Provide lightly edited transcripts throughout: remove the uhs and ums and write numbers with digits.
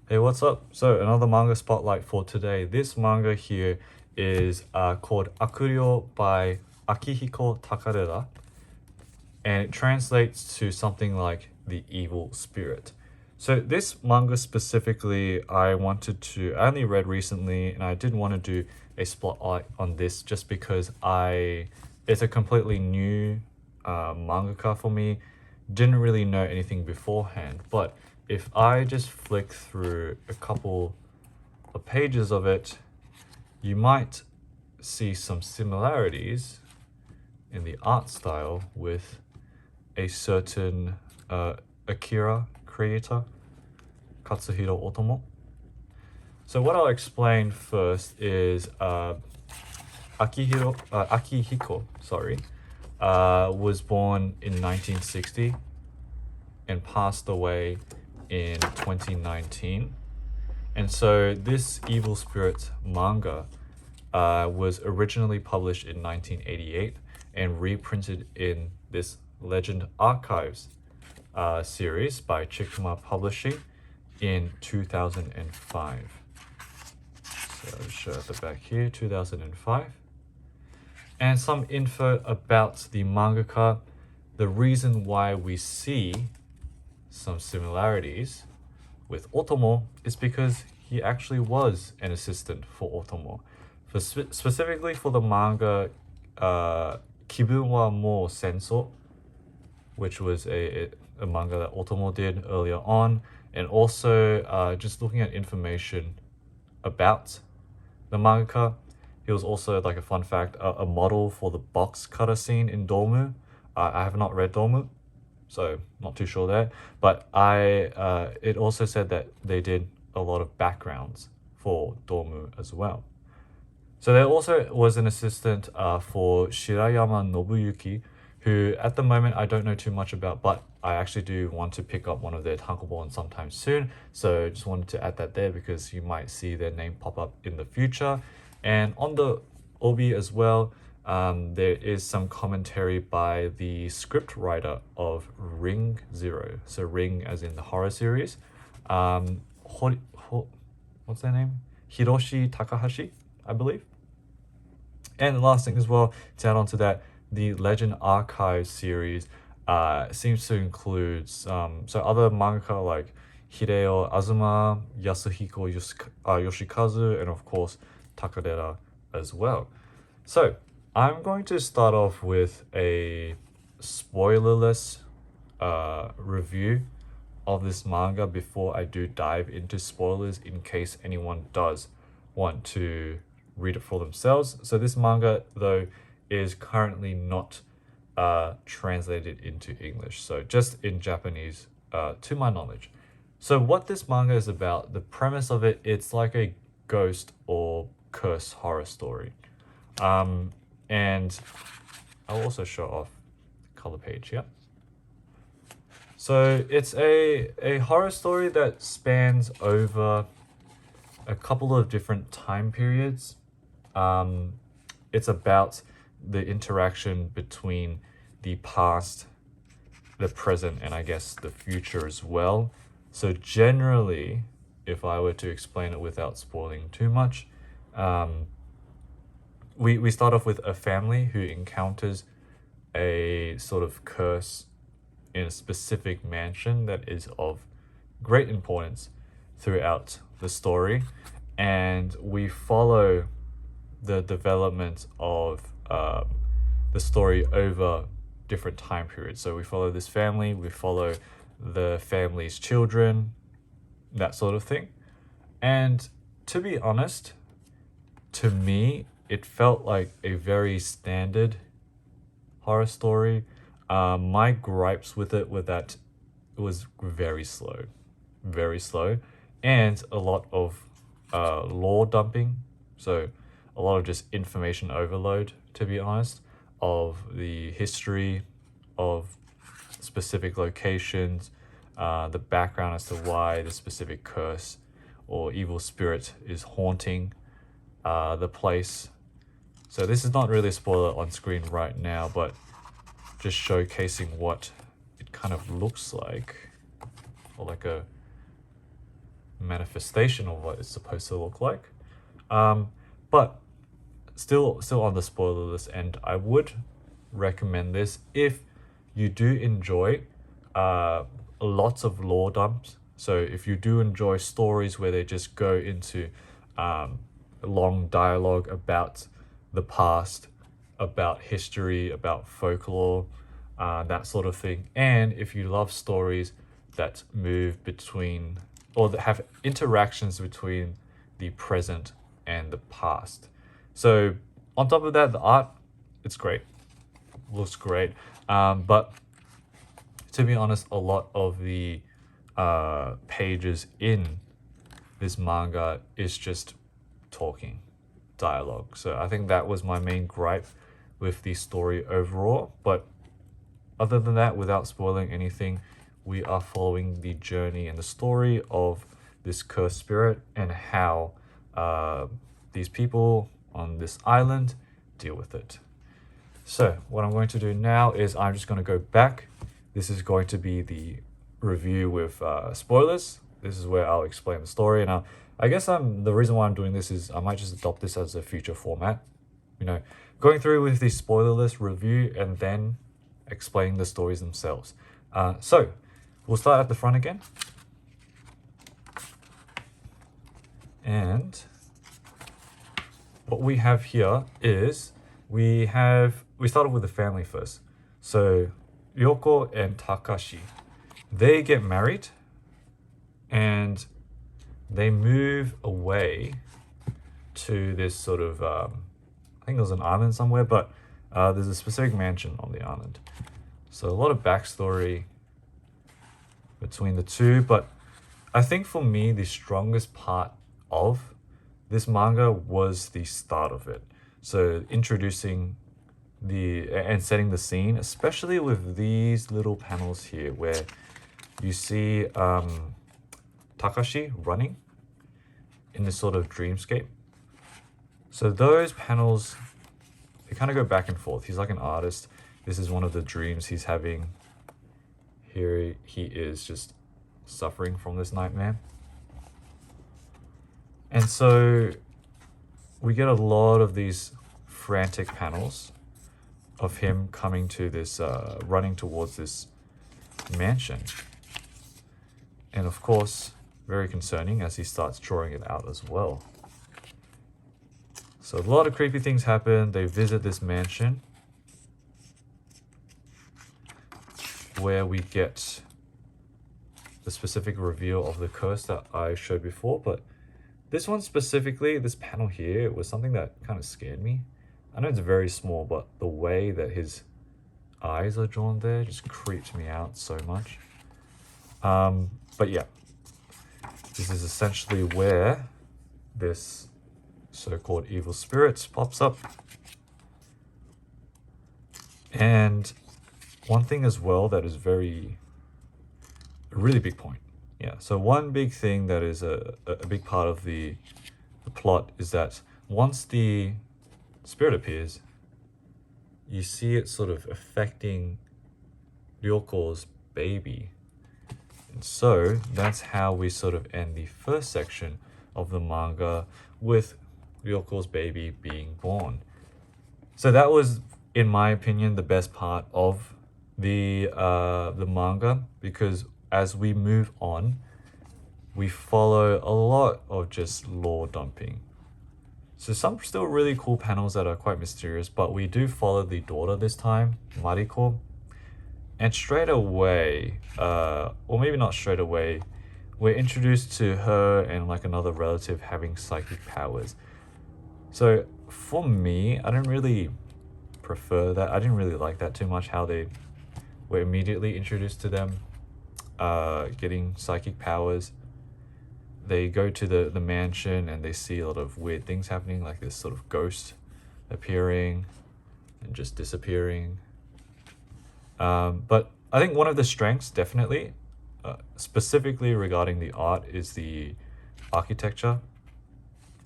Hey, what's up? So another manga spotlight for today. This manga here is called Akuryo by Akihiko Takadera, and it translates to something like the evil spirit. So this manga specifically, I only read recently, and I didn't want to do a spotlight on this just because it's a completely new mangaka for me. Didn't really know anything beforehand, but if I just flick through a couple of pages of it, you might see some similarities in the art style with a certain Akira creator, Katsuhiro Otomo. So what I'll explain first is Akihiko, was born in 1960 and passed away in 2019. And so this Evil Spirit manga was originally published in 1988 and reprinted in this Legend Archives series by Chikuma Publishing in 2005. So I'll show at the back here, 2005. And some info about the mangaka. The reason why we see some similarities with Otomo is because he actually was an assistant for Otomo. Specifically for the manga Kibun wa Mo Senso, which was a manga that Otomo did earlier on, and also just looking at information about the mangaka. He was also, like a fun fact, a model for the box cutter scene in Domu. I have not read Domu, so not too sure there. But it also said that they did a lot of backgrounds for Domu as well. So there also was an assistant for Shirayama Nobuyuki, who at the moment I don't know too much about, but I actually do want to pick up one of their tankobon sometime soon. So just wanted to add that there because you might see their name pop up in the future. And on the obi as well, there is some commentary by the script writer of Ring Zero. So Ring as in the horror series. What's their name? Hiroshi Takahashi, I believe. And the last thing as well, to add on to that, the Legend Archives series seems to include so other mangaka like Hideo Azuma, Yasuhiko Yoshikazu, and of course Takadera as well. So I'm going to start off with a spoilerless review of this manga before I do dive into spoilers in case anyone does want to read it for themselves. So this manga though is currently not translated into English, so just in Japanese to my knowledge. So what this manga is about, the premise of it, it's like a ghost or curse horror story. And I'll also show off the color page here. So it's a horror story that spans over a couple of different time periods. It's about the interaction between the past, the present, and I guess the future as well. So generally, if I were to explain it without spoiling too much, we start off with a family who encounters a sort of curse in a specific mansion that is of great importance throughout the story, and we follow the development of the story over different time periods. So we follow this family, we follow the family's children, that sort of thing. And to be honest, to me, it felt like a very standard horror story. My gripes with it were that it was very slow, and a lot of lore dumping. So a lot of just information overload, to be honest, of the history of specific locations, the background as to why the specific curse or evil spirit is haunting the place. So this is not really a spoiler on screen right now, but just showcasing what it kind of looks like, or like a manifestation of what it's supposed to look like. But still on the spoilerless end, I would recommend this if you do enjoy lots of lore dumps. So if you do enjoy stories where they just go into long dialogue about the past, about history, about folklore, that sort of thing, and if you love stories that move between or that have interactions between the present and the past. So on top of that, the art, it's great, looks great, but to be honest, a lot of the pages in this manga is just talking, dialogue. So I think that was my main gripe with the story overall. But other than that, without spoiling anything, we are following the journey and the story of this cursed spirit and how these people on this island deal with it. So what I'm going to do now is I'm just going to go back. This is going to be the review with spoilers. This is where I'll explain the story. And I guess the reason why I'm doing this is I might just adopt this as a future format. You know, going through with the spoilerless review and then explaining the stories themselves. So we'll start at the front again. And what we have here is we started with the family first. So Ryoko and Takashi, they get married and they move away to this sort of I think it was an island somewhere, but there's a specific mansion on the island. So a lot of backstory between the two, but I think for me the strongest part of this manga was the start of it. So introducing and setting the scene, especially with these little panels here where you see Takashi running in this sort of dreamscape. So those panels, they kind of go back and forth. He's like an artist. This is one of the dreams he's having. Here he is just suffering from this nightmare. And so we get a lot of these frantic panels of him coming to this, running towards this mansion. And of course, very concerning as he starts drawing it out as well. So a lot of creepy things happen. They visit this mansion where we get the specific reveal of the curse that I showed before. But this one specifically, this panel here, was something that kind of scared me. I know it's very small, but the way that his eyes are drawn there just creeped me out so much. But yeah, this is essentially where this so-called evil spirit pops up. And one thing as well that is a really big point. Yeah, so one big thing that is a big part of the plot is that once the spirit appears, you see it sort of affecting Ryoko's baby. And so that's how we sort of end the first section of the manga with Ryoko's baby being born. So that was, in my opinion, the best part of the manga, because as we move on, we follow a lot of just lore dumping. So some still really cool panels that are quite mysterious, but we do follow the daughter this time, Mariko. And straight away, or maybe not straight away, we're introduced to her and like another relative having psychic powers. So for me, I didn't really prefer that. I didn't really like that too much, how they were immediately introduced to them getting psychic powers. They go to the mansion and they see a lot of weird things happening, like this sort of ghost appearing and just disappearing. But I think one of the strengths, definitely, specifically regarding the art, is the architecture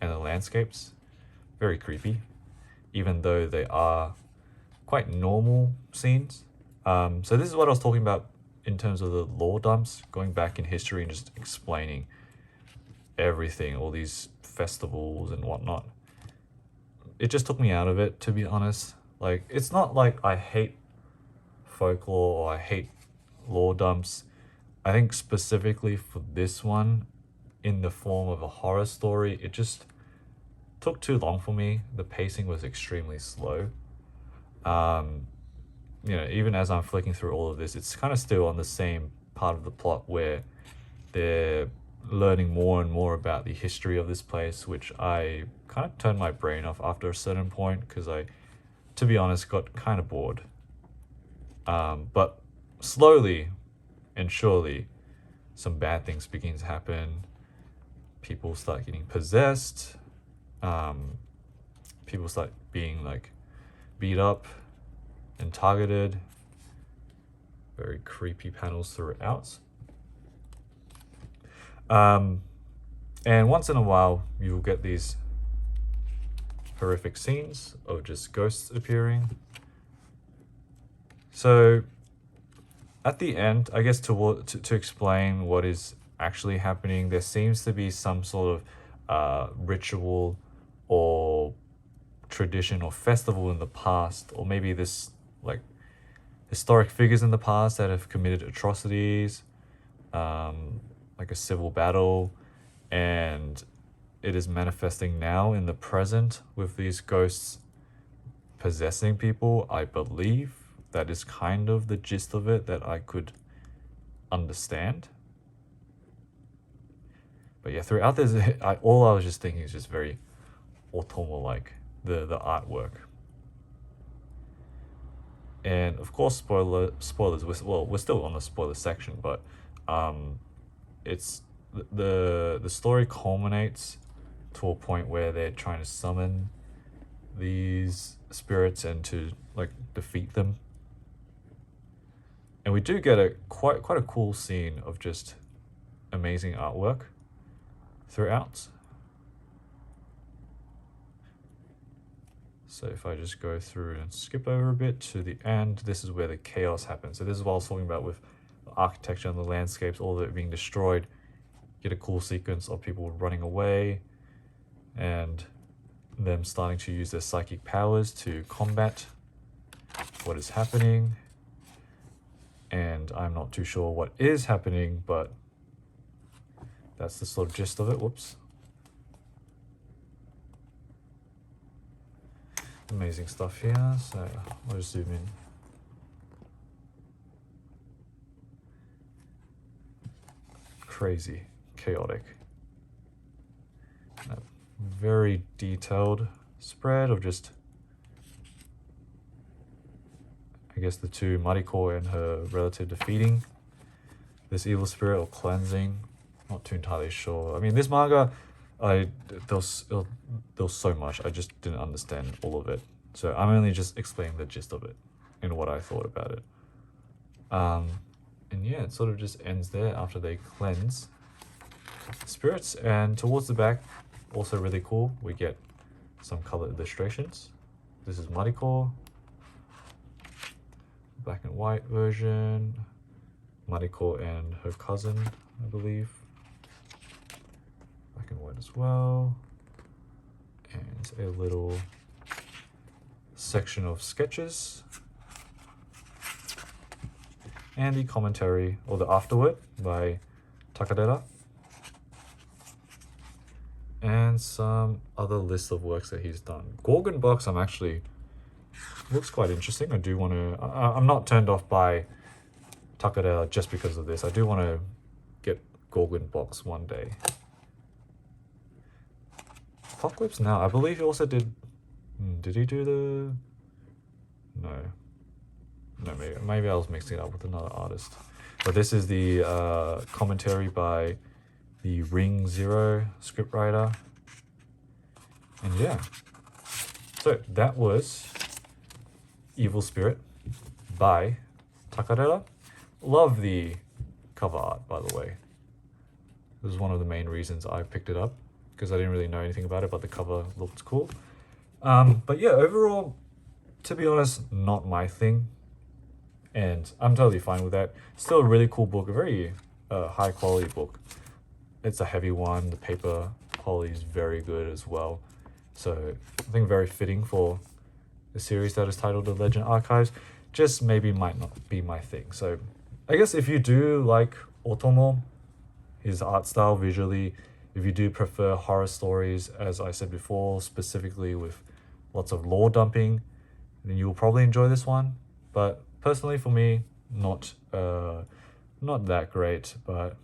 and the landscapes. Very creepy, even though they are quite normal scenes. So this is what I was talking about in terms of the lore dumps, going back in history and just explaining everything, all these festivals and whatnot. It just took me out of it, to be honest. Like, it's not like I hate folklore or I hate lore dumps. I think specifically for this one, in the form of a horror story, it just took too long for me. The pacing was extremely slow. You know, even as I'm flicking through all of this, it's kind of still on the same part of the plot where they're learning more and more about the history of this place, which I kind of turned my brain off after a certain point because I, to be honest, got kind of bored. But slowly and surely, some bad things begin to happen. People start getting possessed. People start being like beat up and targeted. Very creepy panels throughout. And once in a while, you'll get these horrific scenes of just ghosts appearing. So at the end, I guess to explain what is actually happening, there seems to be some sort of ritual or tradition or festival in the past, or maybe this like historic figures in the past that have committed atrocities, like a civil battle, and it is manifesting now in the present with these ghosts possessing people. I believe that is kind of the gist of it that I could understand. But yeah, throughout this, all I was just thinking is just very Otomo-like, the artwork. And of course, spoilers. We're still on the spoiler section, but it's the story culminates to a point where they're trying to summon these spirits and to like defeat them. And we do get a quite a cool scene of just amazing artwork throughout. So if I just go through and skip over a bit to the end, this is where the chaos happens. So this is what I was talking about with the architecture and the landscapes, all of it being destroyed. Get a cool sequence of people running away and them starting to use their psychic powers to combat what is happening. And I'm not too sure what is happening, but that's the sort of gist of it. Whoops. Amazing stuff here, so I'll just zoom in. Crazy, chaotic. A very detailed spread of just, I guess, the two, Mariko and her relative defeating this evil spirit or cleansing. Not too entirely sure. I mean, this manga, there was so much. I just didn't understand all of it. So I'm only just explaining the gist of it and what I thought about it. And yeah, it sort of just ends there after they cleanse spirits. And towards the back, also really cool, we get some color illustrations. This is Mariko, black and white version. Mariko and her cousin, I believe. Black and white as well. And a little section of sketches. And the commentary, or the afterword, by Takadera. And some other list of works that he's done. Gorgon Box, looks quite interesting. I do want to, I'm not turned off by Takadera just because of this. I do want to get Gorgon Box one day. Apocalypse Now, I believe he also did he do the, no, maybe I was mixing it up with another artist. But this is the commentary by the Ring Zero scriptwriter. And yeah, so that was Evil Spirit by Takadera. Love the cover art, by the way. This is one of the main reasons I picked it up, because I didn't really know anything about it, but the cover looked cool. But yeah, overall, to be honest, not my thing. And I'm totally fine with that. Still a really cool book, a very high quality book. it's a heavy one. The paper quality is very good as well. So I think very fitting for the series that is titled The Legend Archives. Just maybe might not be my thing. So I guess if you do like Otomo, his art style visually, if you do prefer horror stories, as I said before, specifically with lots of lore dumping, then you'll probably enjoy this one. But personally for me, not that great, but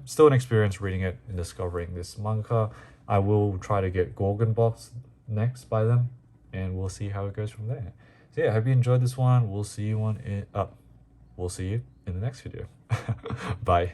still an experience reading it and discovering this manga. I will try to get Gorgon Box next by them, and we'll see how it goes from there. So yeah, I hope you enjoyed this one. We'll see you in the next video. Bye.